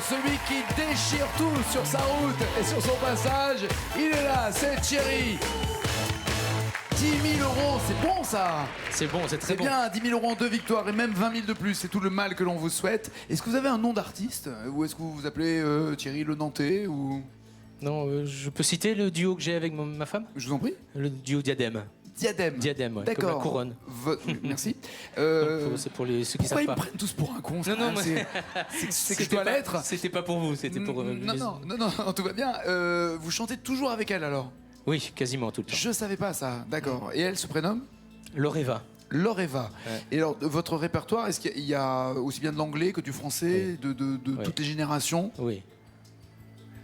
celui qui déchire tout sur sa route et sur son passage, il est là, c'est Thierry. 10 000 €, c'est bon ça. C'est bon, c'est très bon. C'est bien, 10 000 € en 2 victoires et même 20 000 de plus, c'est tout le mal que l'on vous souhaite. Est-ce que vous avez un nom d'artiste? Ou est-ce que vous vous appelez Thierry Le Nantais ou... Non, je peux citer le duo que j'ai avec ma femme? Je vous en prie. Le duo Diadème. Diadème. Diadème, ouais, D'accord. comme la couronne. Merci. C'est pour ceux qui Pourquoi savent ils pas. me prennent tous pour un con? Non, non, moi, c'est que je dois l'être. C'était pas pour vous, c'était pour... Non, tout va bien. Vous chantez toujours avec elle alors? Oui, quasiment tout le temps. Je savais pas ça, d'accord. Et elle se prénomme? Loreva. Loreva. Ouais. Et alors, votre répertoire, est-ce qu'il y a aussi bien de l'anglais que du français, de toutes les générations? Oui.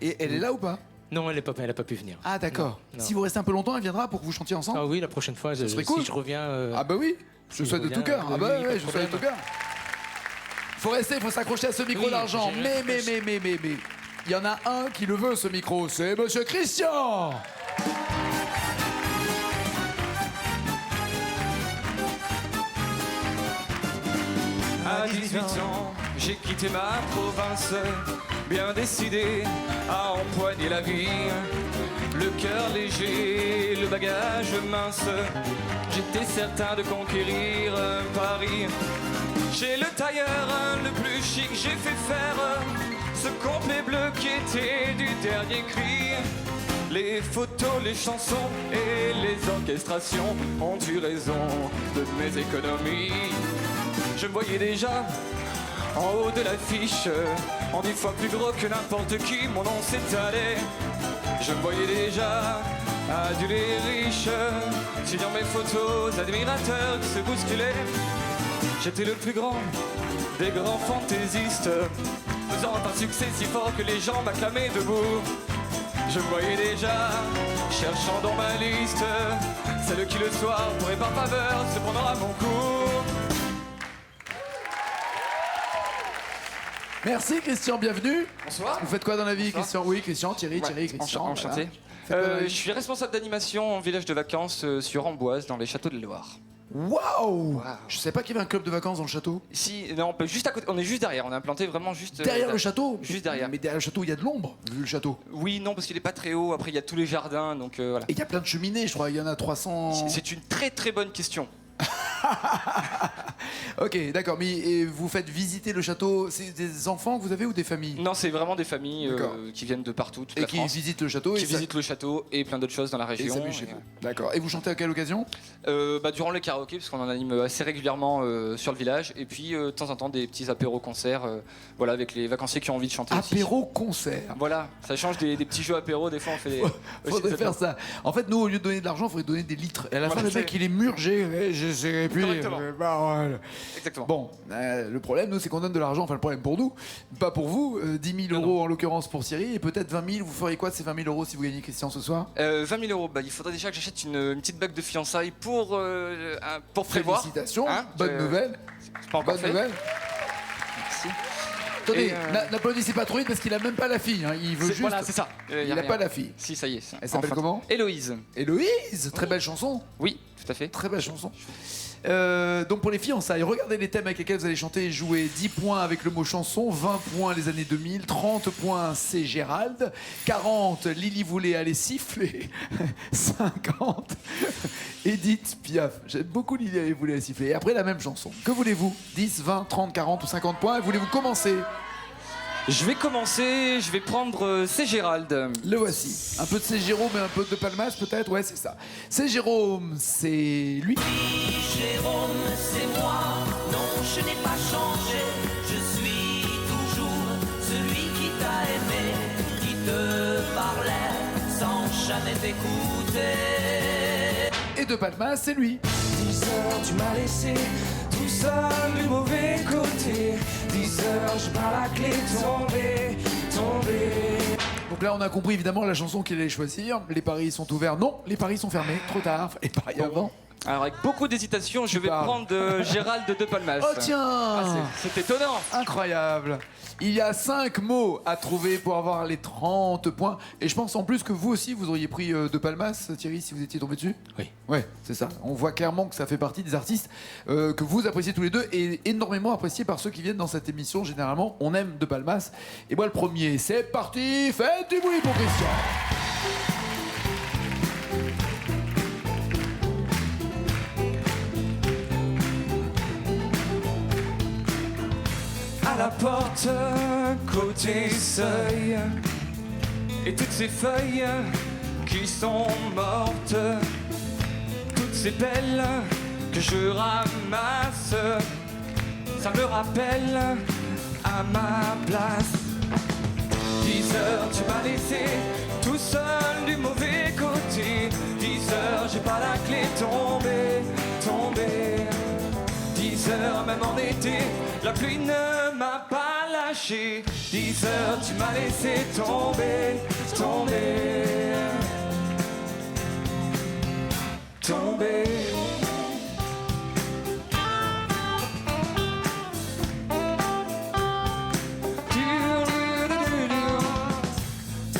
Et elle est là ou pas? Non, elle a pas pu venir. Ah d'accord. Non. Si vous restez un peu longtemps, elle viendra pour que vous chantiez ensemble? Ah oui, la prochaine fois, serait cool. si je reviens... Ah bah oui, je si souhaite je de tout reviens, cœur. Ah oui, bah pas ouais, de je souhaite de tout problème. cœur. Faut rester, faut s'accrocher à ce micro Oui, d'argent. j'ai Mais, rien. il y en a un qui le veut, ce micro, c'est Monsieur Christian. À 18 ans, j'ai quitté ma province, bien décidé à empoigner la vie. Le cœur léger, le bagage mince, j'étais certain de conquérir Paris. Chez le tailleur le plus chic, j'ai fait faire ce complet bleu qui était du dernier cri. Les photos, les chansons et les orchestrations ont eu raison de mes économies. Je me voyais déjà en haut de l'affiche, en 10 fois plus gros que n'importe qui, mon nom s'étalait. Je me voyais déjà adulé riche, signant mes photos, admirateurs qui se bousculaient. J'étais le plus grand des grands fantaisistes, faisant un succès si fort que les gens m'acclamaient debout. Je me voyais déjà cherchant dans ma liste celle qui le soir pourrait par faveur se prendre à mon cou. Merci Christian, bienvenue. Bonsoir. Vous faites quoi dans la vie, Bonsoir. Christian? Oui, Christian, Thierry, Christian. Enchanté. Voilà. Je suis responsable d'animation en village de vacances sur Amboise, dans les châteaux de Loire. Waouh! Je savais pas qu'il y avait un club de vacances dans le château. Ici, non, on peut juste à côté, on est juste derrière, on est implanté vraiment juste Derrière le château? Juste derrière. Mais derrière le château, il y a de l'ombre, vu le château. Oui, non, parce qu'il est pas très haut. Après, il y a tous les jardins, donc voilà. Et il y a plein de cheminées, je crois, il y en a 300. C'est une très très bonne question. Ok, d'accord, mais et vous faites visiter le château, c'est des enfants que vous avez ou des familles? Non, c'est vraiment des familles D'accord. qui viennent de partout, toute Et la qui France, visitent le château qui et ça- visitent le château et plein d'autres choses dans la et région. s'amusent chez vous. D'accord. Et vous chantez à quelle occasion? Durant les karaokés, parce qu'on en anime assez régulièrement sur le village, et puis de temps en temps des petits apéros-concerts, voilà, avec les vacanciers qui ont envie de chanter aussi. Apéro-concert. Voilà, ça change des petits jeux apéros, des fois on fait des... Faudrait aussi, faire ça. En fait, nous, au lieu de donner de l'argent, il faudrait donner des litres. Et à la fin, Voilà, le mec, c'est- il est murgé. Et puis, Correctement. voilà. Exactement. Bon, le problème, nous, c'est qu'on donne de l'argent. Enfin, le problème pour nous, pas pour vous. 10 000 € en l'occurrence pour Thierry, et peut-être 20 000. Vous feriez quoi de ces 20 000 € si vous gagnez, Christian, ce soir? 20 000 €, il faudrait déjà que j'achète une petite bague de fiançailles pour prévoir. Félicitations, Hein, bonne nouvelle. C'est pas encore Bonne fait. nouvelle. Merci. Attendez, Et, n'applaudissez pas trop vite parce qu'il a même pas la fille. Hein. Il veut juste. Voilà, c'est ça. Il n'a pas la fille. Si, ça y est. Elle s'appelle comment? Héloïse. Héloïse, très belle chanson. Oui, tout à fait. Très belle chanson. Donc pour les fiançailles, regardez les thèmes avec lesquels vous allez chanter et jouer. 10 points avec le mot chanson, 20 points les années 2000, 30 points c'est Gérald, 40 Lily voulait aller siffler, 50 Edith Piaf. J'aime beaucoup Lily voulait aller siffler. Et après la même chanson. Que voulez-vous? 10, 20, 30, 40 ou 50 points? Voulez-vous commencer? Je vais commencer, je vais prendre C'est Gérald. Le voici. Un peu de C'est Jérôme et un peu de Palmas peut-être? Ouais, c'est ça. C'est Jérôme, c'est lui. Jérôme, c'est moi. Non, je n'ai pas changé. Je suis toujours celui qui t'a aimé, qui te parlait sans jamais t'écouter. Et de Palmas, c'est lui. 10 heures, tu m'as laissé tout seul du mauvais côté. 10 heures, je bats la clé, tomber. Donc là, on a compris évidemment la chanson qu'il allait choisir. Les paris sont ouverts. Non, les paris sont fermés. Trop tard. Les paris avant. Alors avec beaucoup d'hésitation, je vais parles. prendre Gérald de Palmas. Oh tiens Ah, c'est étonnant. Incroyable. Il y a 5 mots à trouver pour avoir les 30 points. Et je pense en plus que vous aussi, vous auriez pris De Palmas, Thierry, si vous étiez tombé dessus. Oui. Ouais, c'est ça. On voit clairement que ça fait partie des artistes que vous appréciez tous les deux et énormément appréciés par ceux qui viennent dans cette émission. Généralement, on aime De Palmas. Et moi, le premier, c'est parti. Faites du bruit pour Christian. À la porte, côté seuil, et toutes ces feuilles qui sont mortes, toutes ces belles que je ramasse, ça me rappelle à ma place. 10 heures, tu m'as laissé tout seul du mauvais côté. 10 heures, j'ai pas la clé, tombée. 10 heures, même en été, la pluie ne m'a pas lâché. 10 heures, tu m'as laissé tomber.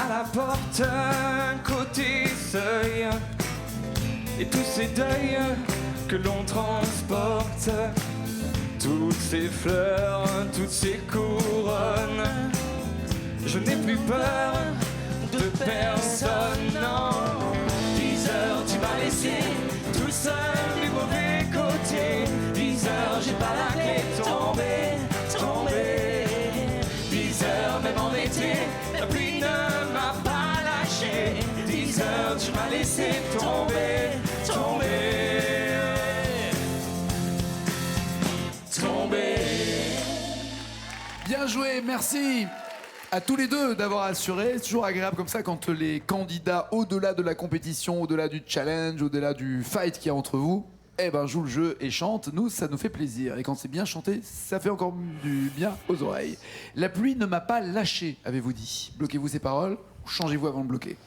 À la porte, côté seuil, et tous ces deuils que l'on transporte, toutes ces fleurs, toutes ces couronnes, je n'ai plus peur de personne, non. 10 heures, tu m'as laissé tout seul du mauvais côté. 10 heures, j'ai pas la clé, tombée. 10 heures, même en été, la pluie ne m'a pas lâché. 10 heures, tu m'as laissé tomber. Bien joué, merci à tous les deux d'avoir assuré. C'est toujours agréable comme ça quand les candidats, au-delà de la compétition, au-delà du challenge, au-delà du fight qu'il y a entre vous, jouent le jeu et chantent. Nous, ça nous fait plaisir. Et quand c'est bien chanté, ça fait encore du bien aux oreilles. La pluie ne m'a pas lâché, avez-vous dit. Bloquez-vous ces paroles ou changez-vous avant de bloquer.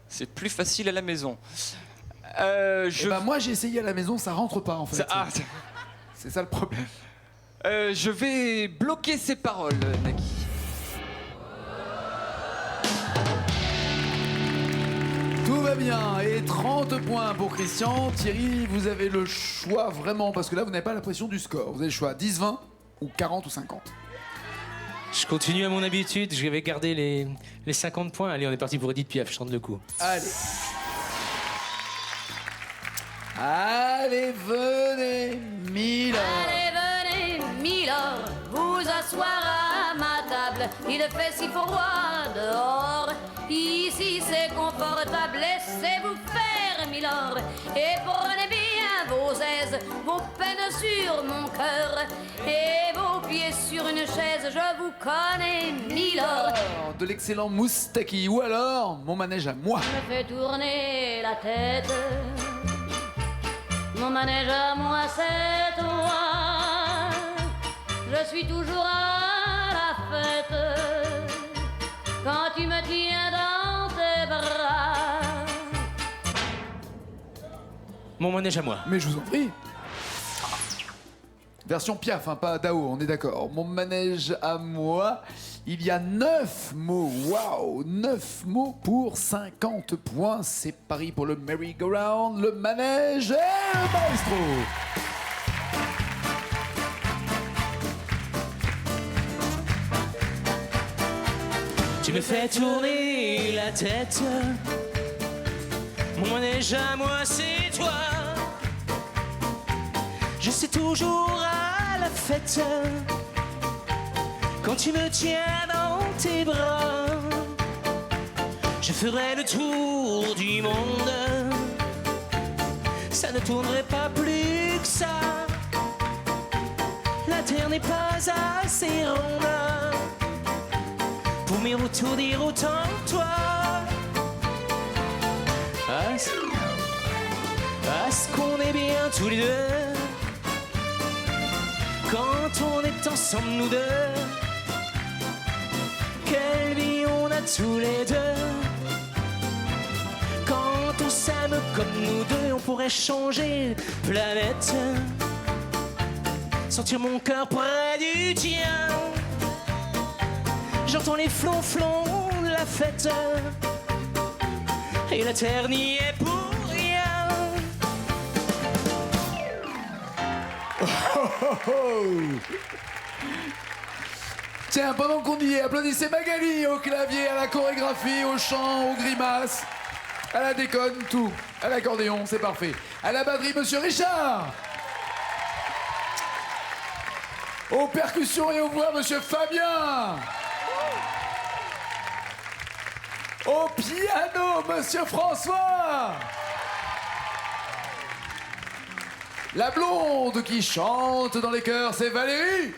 C'est plus facile à la maison. Moi, j'ai essayé à la maison, ça rentre pas en fait. C'est ça le problème. Je vais bloquer ces paroles, Nagui. Tout va bien. Et 30 points pour Christian. Thierry, vous avez le choix vraiment, parce que là, vous n'avez pas la pression du score. Vous avez le choix 10, 20 ou 40 ou 50. Je continue à mon habitude, je vais garder les 50 points. Allez, on est parti pour Edith Piaf, je tente le coup. Allez, venez, Milord. Allez, venez, Milord, vous asseoir à ma table. Il fait si froid dehors. Ici, c'est confortable. Laissez-vous faire, Milord. Et prenez bien vos aises, vos peines sur mon cœur. Et vos pieds sur une chaise, je vous connais, Milord. De l'excellent Moustaki. Ou alors, mon manège à moi. Me fait tourner la tête. Mon manège à moi, c'est toi. Je suis toujours à la fête quand tu me tiens dans tes bras. Mon manège à moi. Mais je vous en prie. Version Piaf, hein, pas Dao, on est d'accord. Mon manège à moi, il y a 9 mots. Waouh, 9 mots pour 50 points. C'est Paris pour le merry-go-round, le manège et le maestro. Tu me fais tourner la tête. Mon manège à moi, c'est toi. Je suis toujours à la fête quand tu me tiens dans tes bras. Je ferai le tour du monde. Ça ne tournerait pas plus que ça. La terre n'est pas assez ronde pour m'y retourner autant que toi. Parce qu'on est bien tous les deux quand on est ensemble nous deux. Quelle vie on a tous les deux quand Quand on s'aime comme nous deux, on pourrait changer de planète. Sentir mon cœur près du tien. J'entends les flonflons de la fête. Et la terre n'y est pour rien. Tiens, pendant qu'on y est, applaudissez Magali au clavier, à la chorégraphie, au chant, aux grimaces, à la déconne, tout. À l'accordéon, c'est parfait. À la batterie, Monsieur Richard. Aux percussions et aux voix, Monsieur Fabien. Au piano, Monsieur François. La blonde qui chante dans les chœurs, c'est Valérie.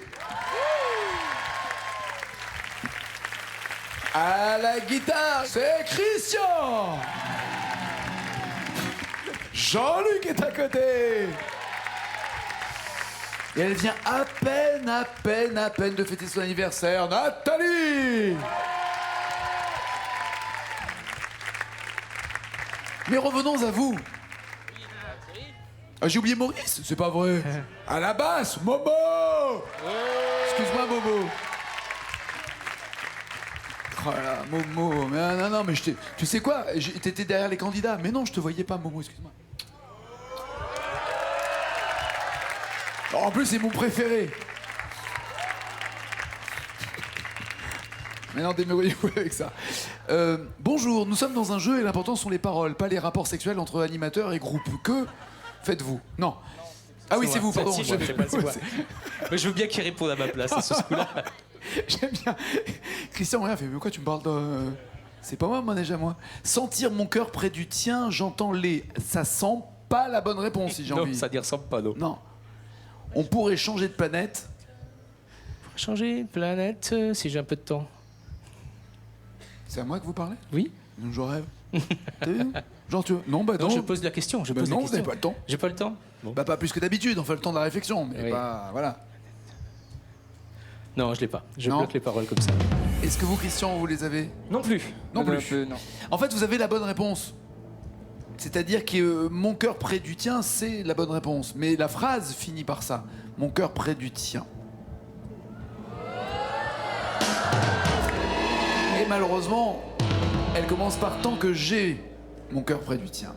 À la guitare, c'est Christian. Jean-Luc est à côté. Et elle vient à peine de fêter son anniversaire, Nathalie. Mais revenons à vous. Ah, j'ai oublié Maurice, c'est pas vrai. À la basse, Momo. Excuse-moi, Momo. Oh là, Momo, mais non, mais tu sais quoi, t'étais derrière les candidats, mais non, je te voyais pas, Momo, excuse-moi. En plus, c'est mon préféré. Mais non, démerdez-vous avec ça. Bonjour, nous sommes dans un jeu et l'important sont les paroles, pas les rapports sexuels entre animateurs et groupes. Que faites-vous? Non. Ah oui, c'est vous, pardon. Je sais pas, c'est moi. Mais je veux bien qu'il réponde à ma place à ce coup-là. J'aime bien. Christian, rien fait. Mais quoi, tu me parles de. C'est pas moi, déjà, moi. Sentir mon cœur près du tien, j'entends les. Ça sent pas la bonne réponse, si j'ai envie. Non, ça n'y ressemble pas, non. Non. On pourrait changer de planète. Changer de planète si j'ai un peu de temps. C'est à moi que vous parlez? Oui. Donc je rêve. T'as vu? Genre tu veux. Non, bah non. Non, je pose la question. Bah non, vous n'avez pas le temps. J'ai pas le temps. Bon. Bah pas plus que d'habitude, on fait le temps de la réflexion, mais Oui. pas. Voilà. Non, je l'ai pas. Je Non. bloque les paroles comme ça. Est-ce que vous, Christian, vous les avez? Non plus. Non plus. Non. En fait, vous avez la bonne réponse. C'est-à-dire que mon cœur près du tien, c'est la bonne réponse. Mais la phrase finit par ça. Mon cœur près du tien. Et malheureusement, elle commence par tant que j'ai mon cœur près du tien.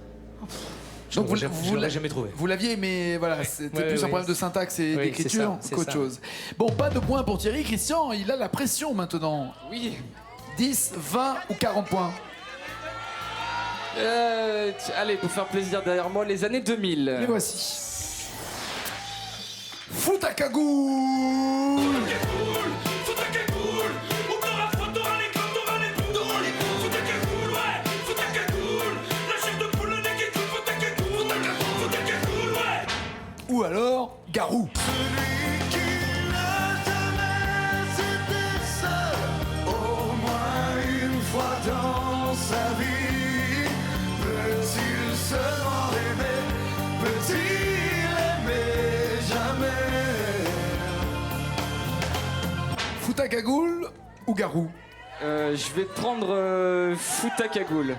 Donc Je l'aurais jamais trouvé. Vous l'aviez, mais voilà, c'était Ouais, plus un oui. problème de syntaxe et Oui, d'écriture c'est ça, qu'autre c'est ça. chose. Bon, pas de points pour Thierry. Christian, il a la pression maintenant. Oui. 10, 20 ou 40 points. Allez, pour faire plaisir derrière moi, les années 2000. Les voici. Fous ta cagoule. Ou alors, Garou. Fous ta cagoule ou Garou? Je vais prendre Fouta Cagoule.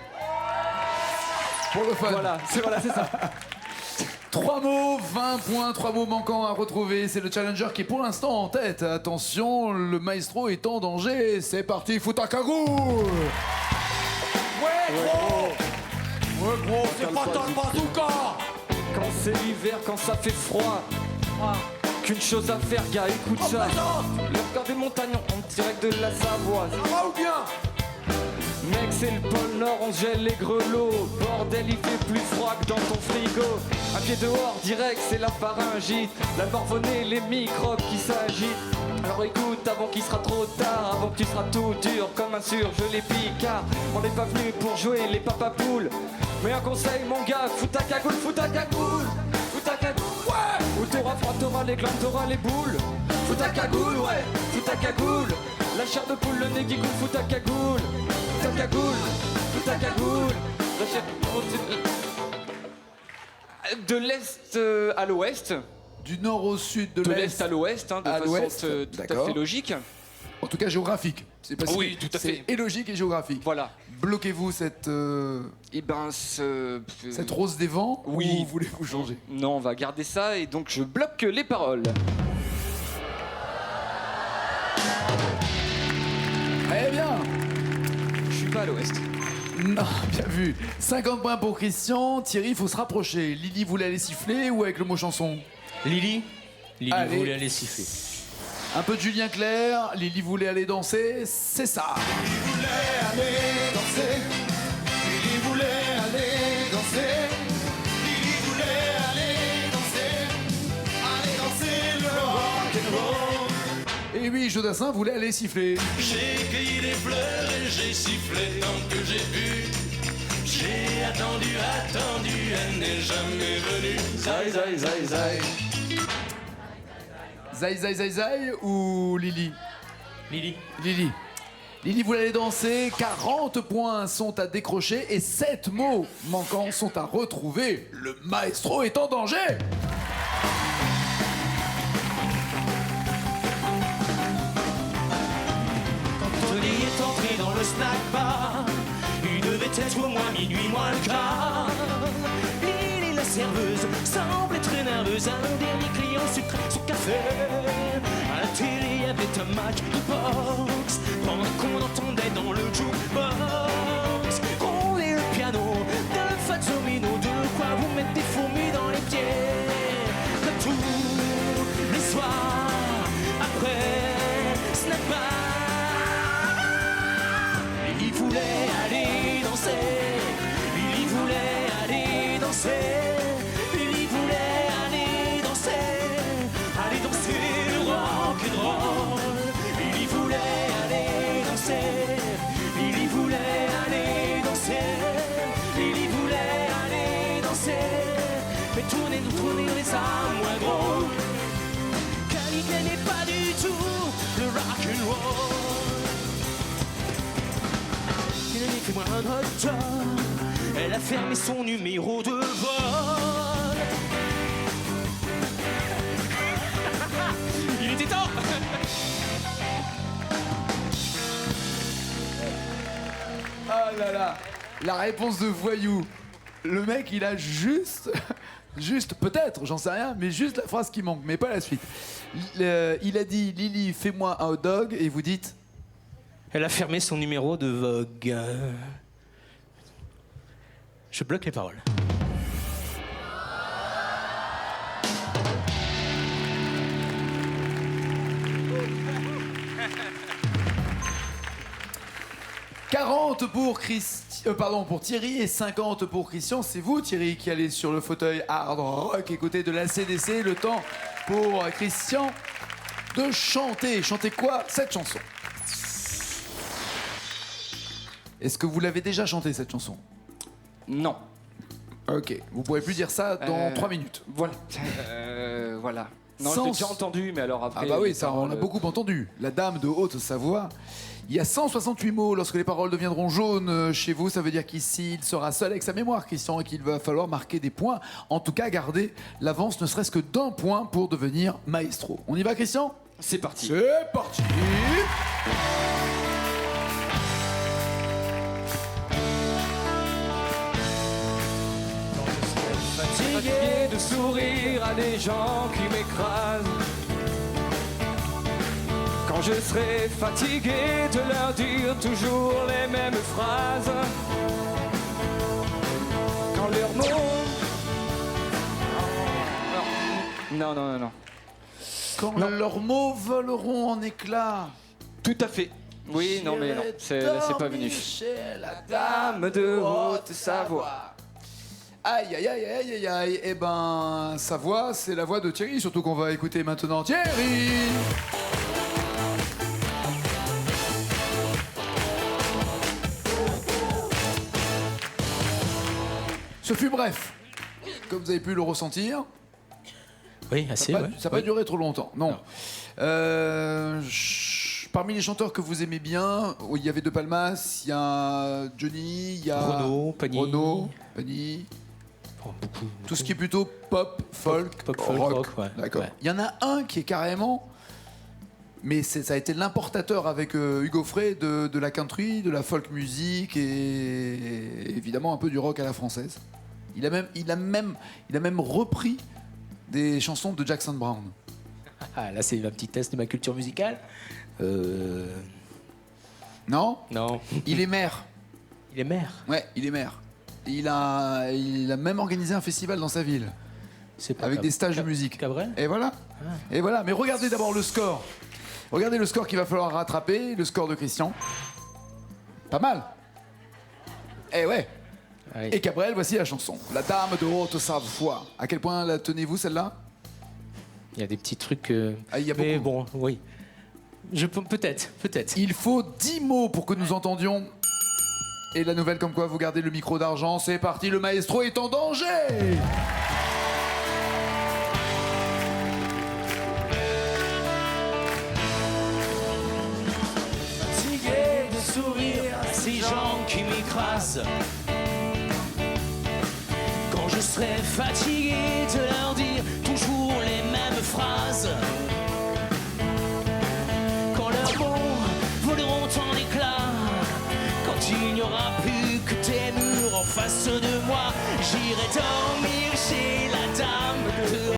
Pour le fun. Voilà, c'est ça. 3 mots, 20 points, 3 mots manquants à retrouver. C'est le challenger qui est pour l'instant en tête. Attention, le maestro est en danger. C'est parti, fous ta cagoule. Ouais, gros. Ouais, gros, c'est pas dans le bazooka. Quand c'est l'hiver, quand ça fait froid. Qu'une chose à faire, gars, écoute ça. Le regard des montagnes en direct de la Savoie. Ça va ou bien? Mec, c'est le pôle Nord, on se gèle les grelots. Bordel, il fait plus froid que dans ton frigo. Un pied dehors, direct, c'est la pharyngite. La morvonnée, les microbes qui s'agitent. Alors écoute, avant qu'il sera trop tard, avant que tu seras tout dur comme un surgelé picard. On n'est pas venu pour jouer les papapoules. Mais un conseil, mon gars, fous ta cagoule, fous ta cagoule. Fous ta cagoule, ouais. Ou t'auras froid, t'auras les glandes, t'auras les boules. Fous ta cagoule, ouais. Fous ta cagoule. La chair de poule, le nez qui coule, fous ta cagoule. Fous ta cagoule, fous ta cagoule. La chair de l'est à l'ouest. Du nord au sud, De l'est à l'ouest, hein, de À façon l'ouest, tout à d'accord. fait logique. tout cas géographique. C'est pas Oui, tout à fait. Et logique et géographique. Voilà. Bloquez-vous cette cette rose des vents Oui. ou voulez-vous changer? Non, on va garder ça et donc je bloque les paroles. Très bien. Je suis pas à l'ouest. Non, bien vu. 50 points pour Christian. Thierry, il faut se rapprocher. Lily voulait aller siffler ou avec le mot chanson? Lily Allez. voulait aller siffler. Un peu de Julien Clerc. Lily voulait aller danser. C'est ça. Et oui, Jodassin voulait aller siffler. J'ai cueilli des fleurs et j'ai sifflé tant que j'ai pu. J'ai attendu, elle n'est jamais venue. Zai, zai, zai, zai. Zai, zai, zai, zai ou Lily? Lily. Lily. Lily voulait aller danser. 40 points sont à décrocher et 7 mots manquants sont à retrouver. Le maestro est en danger. Tony est entré dans le snack bar. Il devait être au moins minuit, moins le quart. Lily, la serveuse, semblait très nerveuse. Un dernier client sucré son café. À la télé, il y avait un match de boxe. Pendant qu'on entendait dans le jukebox rouler le piano de Fazzomino. De quoi vous mettre des fourmis dans les pieds. Comme tous les soirs, après snack bar. Il voulait aller danser, il voulait aller danser, il voulait aller danser le rock'n'roll. Il voulait aller danser, il voulait aller danser, il voulait aller danser. Mais tournez les armes moins gros, car il n'aimait pas du tout le rock'n'roll. Fais-moi un hot dog. Elle a fermé son numéro de vol. Il était temps. Ah là là. La réponse de voyou. Le mec, il a juste peut-être, j'en sais rien, mais juste la phrase qui manque, mais pas la suite. Il a dit Lily, fais-moi un hot dog, et vous dites. Elle a fermé son numéro de Vogue. Je bloque les paroles. « 40 pour pour Thierry et 50 pour Christian. C'est vous, Thierry, qui allez sur le fauteuil hard rock écouté de la CDC. Le temps pour Christian de chanter. Chanter quoi? Cette chanson. Est-ce que vous l'avez déjà chanté, cette chanson? Non. Ok, vous pourrez plus dire ça dans 3 minutes. Voilà. Voilà. Non, je l'ai déjà entendu, mais alors après... Ah bah oui, ça on a beaucoup entendu. La dame de Haute-Savoie. Il y a 168 mots lorsque les paroles deviendront jaunes chez vous. Ça veut dire qu'ici, il sera seul avec sa mémoire, Christian, et qu'il va falloir marquer des points. En tout cas, garder l'avance ne serait-ce que d'un point pour devenir maestro. On y va, Christian? C'est parti. C'est parti. Fatigué de sourire à des gens qui m'écrasent. Quand je serai fatigué de leur dire toujours les mêmes phrases. Quand leurs mots... Non. Quand leurs mots voleront en éclats. Tout à fait. Oui, non, mais non, c'est pas venu. La Dame de Haute-Savoie. Aïe, aïe, aïe, aïe, aïe, aïe. Eh ben, sa voix, c'est la voix de Thierry, surtout qu'on va écouter maintenant Thierry. Ce fut bref. Comme vous avez pu le ressentir, Oui, assez, ça ouais. n'a pas duré trop longtemps. Non. Parmi les chanteurs que vous aimez bien, il y avait De Palmas, il y a Johnny, il y a Renaud, Pagny. Oh, beaucoup. Tout ce qui est plutôt pop, folk, Pop, folk, rock, ouais. D'accord. Ouais. Il y en a un qui est carrément mais ça a été l'importateur avec Hugo Frey de la country, de la folk music et évidemment un peu du rock à la française. Il a même repris des chansons de Jackson Browne. Ah, là, c'est un petit test de ma culture musicale. Non ? Non. Il est maire. Il est maire. Ouais, il est maire. Il a même organisé un festival dans sa ville. C'est pas avec des stages de musique. Cabrel. Et voilà. Et voilà. Mais regardez d'abord le score. Regardez le score qu'il va falloir rattraper. Le score de Christian. Pas mal. Eh ouais. Oui. Et Cabrel, voici la chanson. La Dame de Haute-Savoie. À quel point la tenez-vous celle-là ? Il y a des petits trucs. Ah, il y a Mais beaucoup. bon, oui. Je peux peut-être. Il faut 10 mots pour que nous entendions. Et la nouvelle comme quoi vous gardez le micro d'argent. C'est parti, le maestro est en danger. Fatigué de sourire à ces gens qui m'écrasent. Quand je serai fatigué de leur dire toujours les mêmes phrases. Quand leurs mots voleront en éclats. Quand il n'y aura plus que des murs en face de moi. J'irai dormir chez la dame de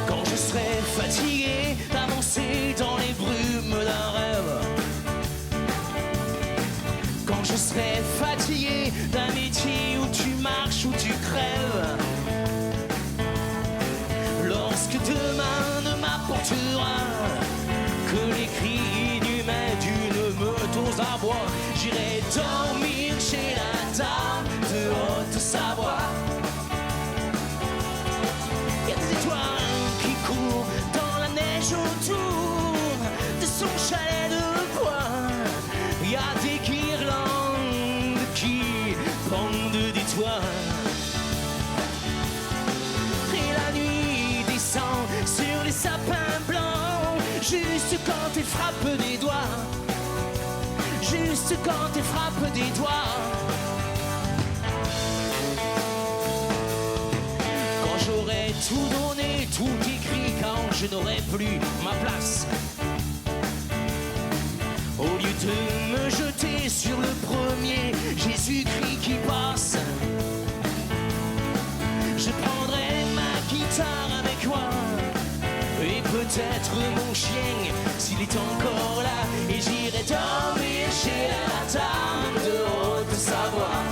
quand je serai fatigué d'avancer dans les brumes d'un rêve. Quand je serai fatigué d'un métier où tu marches, où tu crèves. Lorsque demain ne m'apportera que les cris inhumains d'une meute aux abois, j'irai dormir chez la dame de Haute-Savoie. Y a des étoiles qui courent dans la neige autour de son chalet de bois. Y a des guirlandes qui pendent des toits. Et la nuit descend sur les sapins blancs, juste quand elle frappe des doigts. Juste quand elle frappe des doigts. Quand j'aurai tout donné, tout écrit, quand je n'aurai plus ma place. Au lieu de me jeter sur le premier Jésus-Christ qui passe, je prendrai ma guitare avec moi et peut-être mon chien s'il est encore là, et j'irai dormir chez la dame de Haute-Savoie.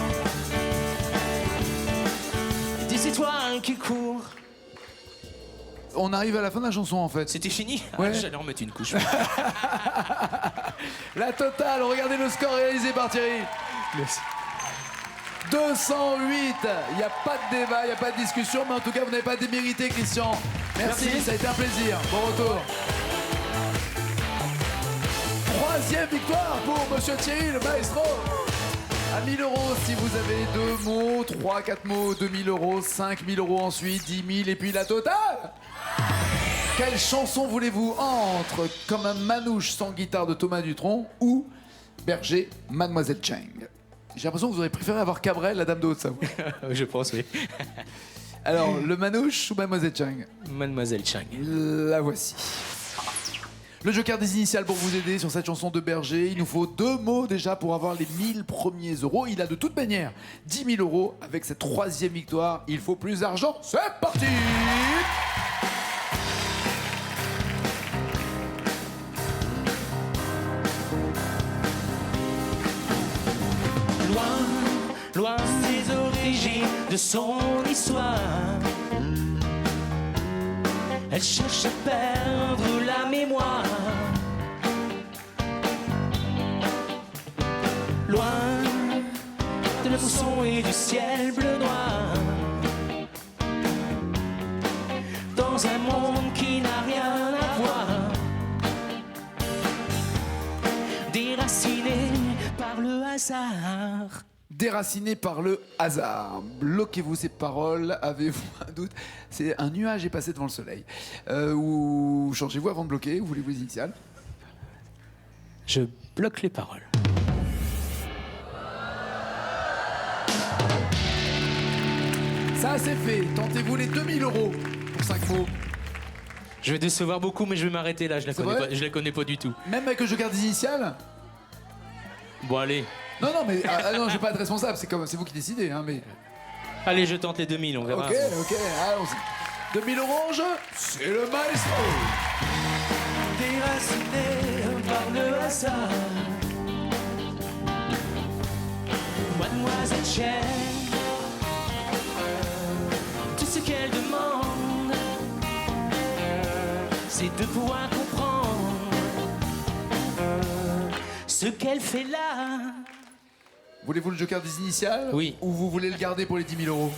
Des étoiles qui courent. On arrive à la fin de la chanson en fait. C'était fini. Ouais. J'allais en mettre une couche. La totale, regardez le score réalisé par Thierry. Merci. 208. Il n'y a pas de débat, il n'y a pas de discussion, mais en tout cas, vous n'avez pas démérité, Christian. Merci, ça a été un plaisir. Bon retour. Troisième victoire pour Monsieur Thierry, le maestro. À 1000 € si vous avez 2 mots, 3, 4 mots, 2000 €, 5000 € ensuite, 10 000 et puis la totale. Quelle chanson voulez-vous entre Comme un manouche sans guitare de Thomas Dutronc ou Berger, Mademoiselle Cheng? J'ai l'impression que vous auriez préféré avoir Cabrel, la dame de Haute-Savoie. Je pense, oui. Alors, le manouche ou Mademoiselle Cheng? Mademoiselle Chang. La voici. Le joker des initiales pour vous aider sur cette chanson de Berger. Il nous faut 2 mots déjà pour avoir les 1000 premiers euros. Il a de toute manière 10 000 € avec cette troisième victoire. Il faut plus d'argent. C'est parti! Loin des origines de son histoire, elle cherche à perdre la mémoire. Loin de la mousson et du ciel bleu noir, dans un monde qui n'a rien à voir, déraciné par le hasard. Déraciné par le hasard. Bloquez-vous ces paroles. Avez-vous un doute? C'est un nuage est passé devant le soleil. Ou changez-vous avant de bloquer? Ou voulez-vous les initiales? Je bloque les paroles. Ça c'est fait. Tentez-vous les 2000 € pour 5 mots. Je vais décevoir beaucoup, mais je vais m'arrêter là. Je la C'est connais vrai pas. Je la connais pas du tout. Même avec le joker des initiales? Bon, allez. Non, mais non, je vais pas être responsable, c'est vous qui décidez, hein, mais... Allez, je tente les 2000, on verra. Ok, allons-y. 2000 oranges, c'est le maestro. Déraciné par le hasard, Mademoiselle Cher, tout ce qu'elle demande, c'est de pouvoir comprendre ce qu'elle fait là. Voulez-vous le joker des initiales? Oui. Ou vous voulez le garder pour les 10 000 euros?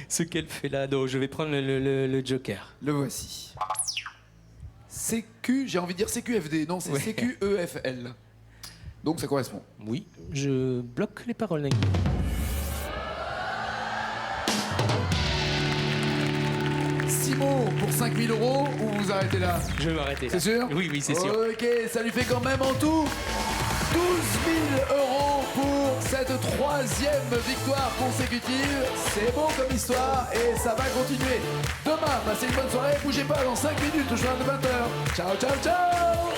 Ce qu'elle fait là, non, je vais prendre le joker. Le voici. CQ, j'ai envie de dire CQFD, non, c'est Ouais. CQEFL. Donc ça correspond. Oui, je bloque les paroles, Nagui. Simon pour 5 000 euros ou vous arrêtez là? Je vais m'arrêter là. C'est sûr? Oui, c'est sûr. Ok, ça lui fait quand même en tout 12 000 euros pour cette 3e victoire consécutive. C'est bon comme histoire et ça va continuer. Demain, passez une bonne soirée. Bougez pas dans 5 minutes, je viens de 20h. Ciao, ciao, ciao!